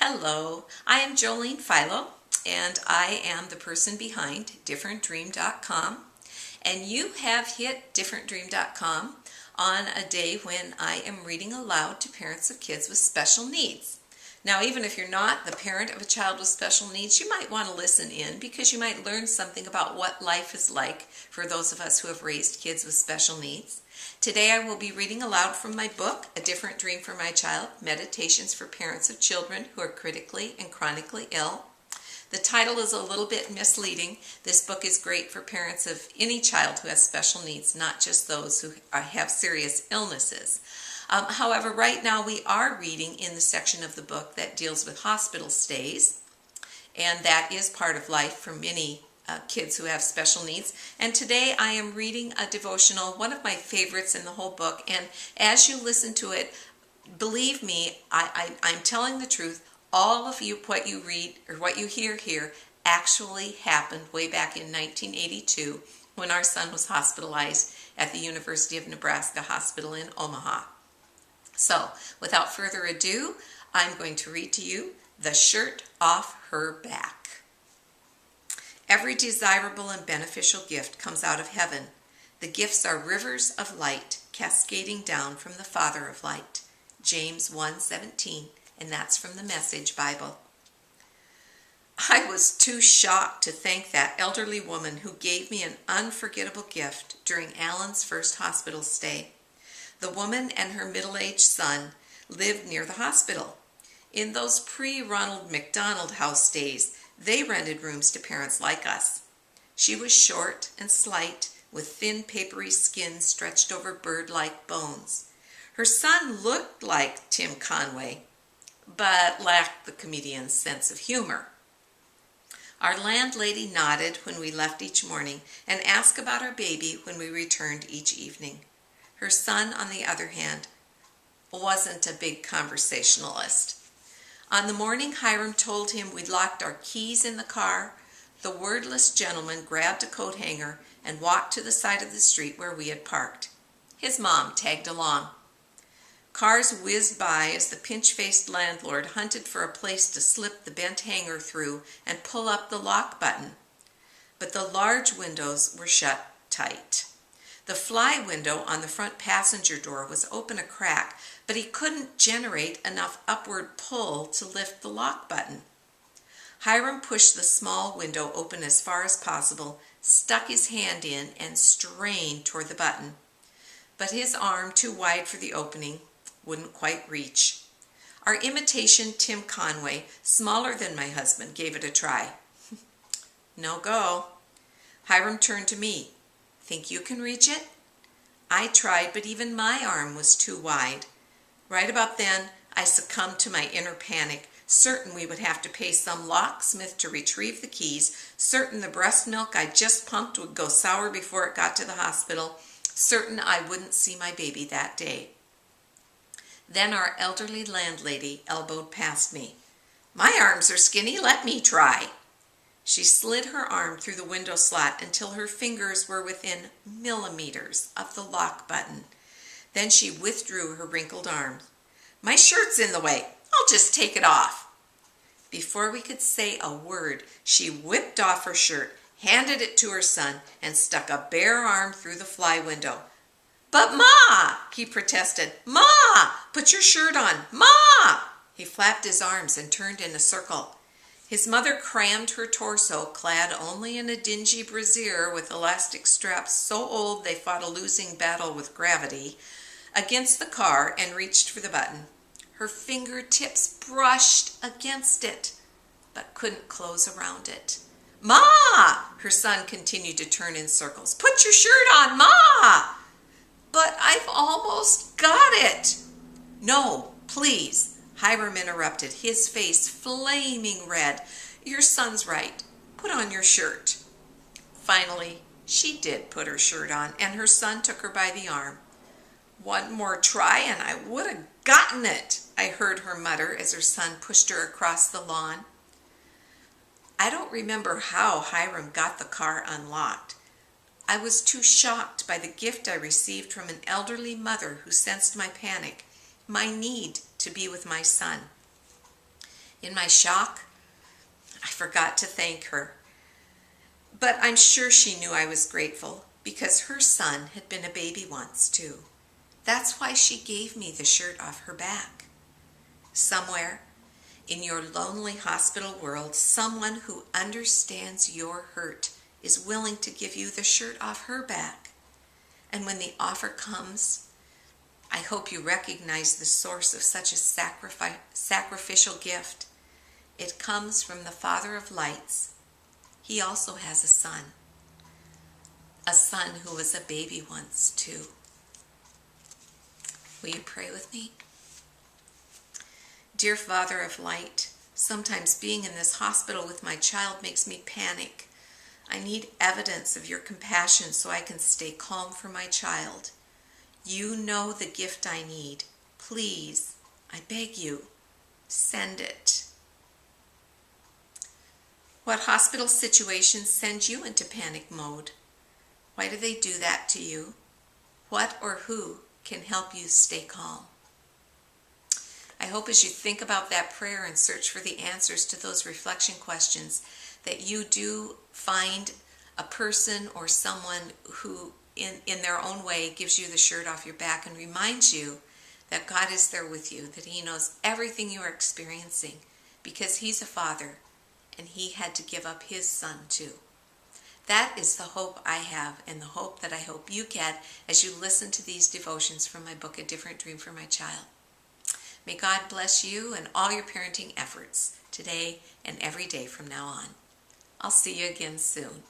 Hello, I am Jolene Philo, and I am the person behind differentdream.com. And you have hit differentdream.com on a day when I am reading aloud to parents of kids with special needs. Now, even if you're not the parent of a child with special needs, you might want to listen in because you might learn something about what life is like for those of us who have raised kids with special needs. Today I will be reading aloud from my book, A Different Dream for My Child, Meditations for Parents of Children Who Are Critically and Chronically Ill. The title is a little bit misleading. This book is great for parents of any child who has special needs, not just those who have serious illnesses. However, right now we are reading in the section of the book that deals with hospital stays, and that is part of life for many kids who have special needs. And today I am reading a devotional, one of my favorites in the whole book, and as you listen to it, believe me, I'm telling the truth. All of you, what you read or what you hear here actually happened way back in 1982 when our son was hospitalized at the University of Nebraska Hospital in Omaha. So, without further ado, I'm going to read to you The Shirt Off Her Back. Every desirable and beneficial gift comes out of heaven. The gifts are rivers of light cascading down from the Father of light. James 1:17, and that's from the Message Bible. I was too shocked to thank that elderly woman who gave me an unforgettable gift during Alan's first hospital stay. The woman and her middle-aged son lived near the hospital. In those pre-Ronald McDonald House days, they rented rooms to parents like us. She was short and slight, with thin papery skin stretched over bird-like bones. Her son looked like Tim Conway, but lacked the comedian's sense of humor. Our landlady nodded when we left each morning and asked about our baby when we returned each evening. Her son, on the other hand, wasn't a big conversationalist. On the morning Hiram told him we'd locked our keys in the car, the wordless gentleman grabbed a coat hanger and walked to the side of the street where we had parked. His mom tagged along. Cars whizzed by as the pinch-faced landlord hunted for a place to slip the bent hanger through and pull up the lock button. But the large windows were shut tight. The fly window on the front passenger door was open a crack, but he couldn't generate enough upward pull to lift the lock button. Hiram pushed the small window open as far as possible, stuck his hand in, and strained toward the button. But his arm, too wide for the opening, wouldn't quite reach. Our imitation Tim Conway, smaller than my husband, gave it a try. No go. Hiram turned to me. Think you can reach it? I tried, but even my arm was too wide. Right about then, I succumbed to my inner panic, certain we would have to pay some locksmith to retrieve the keys, certain the breast milk I just pumped would go sour before it got to the hospital, certain I wouldn't see my baby that day. Then our elderly landlady elbowed past me. My arms are skinny, let me try. She slid her arm through the window slot until her fingers were within millimeters of the lock button. Then she withdrew her wrinkled arm. My shirt's in the way. I'll just take it off. Before we could say a word, she whipped off her shirt, handed it to her son, and stuck a bare arm through the fly window. But Ma, he protested. Ma, put your shirt on. Ma! He flapped his arms and turned in a circle. His mother crammed her torso, clad only in a dingy brassiere with elastic straps so old they fought a losing battle with gravity, against the car and reached for the button. Her fingertips brushed against it, but couldn't close around it. Ma! Her son continued to turn in circles. Put your shirt on, Ma! But I've almost got it. No, please. Hiram interrupted, his face flaming red. Your son's right. Put on your shirt. Finally, she did put her shirt on, and her son took her by the arm. One more try, and I would have gotten it, I heard her mutter as her son pushed her across the lawn. I don't remember how Hiram got the car unlocked. I was too shocked by the gift I received from an elderly mother who sensed my panic, my need to be with my son. In my shock, I forgot to thank her. But I'm sure she knew I was grateful because her son had been a baby once too. That's why she gave me the shirt off her back. Somewhere in your lonely hospital world, someone who understands your hurt is willing to give you the shirt off her back. And when the offer comes, I hope you recognize the source of such a sacrificial gift. It comes from the Father of lights. He also has a son who was a baby once too. Will you pray with me? Dear Father of light, sometimes being in this hospital with my child makes me panic. I need evidence of your compassion so I can stay calm for my child. You know the gift I need. Please, I beg you, send it. What hospital situations send you into panic mode? Why do they do that to you? What or who can help you stay calm? I hope as you think about that prayer and search for the answers to those reflection questions, that you do find a person or someone who in their own way gives you the shirt off your back and reminds you that God is there with you, that he knows everything you are experiencing because he's a father and he had to give up his son too. That is the hope I have, and the hope that I hope you get as you listen to these devotions from my book, A Different Dream for My Child. May God bless you and all your parenting efforts today and every day from now on. I'll see you again soon.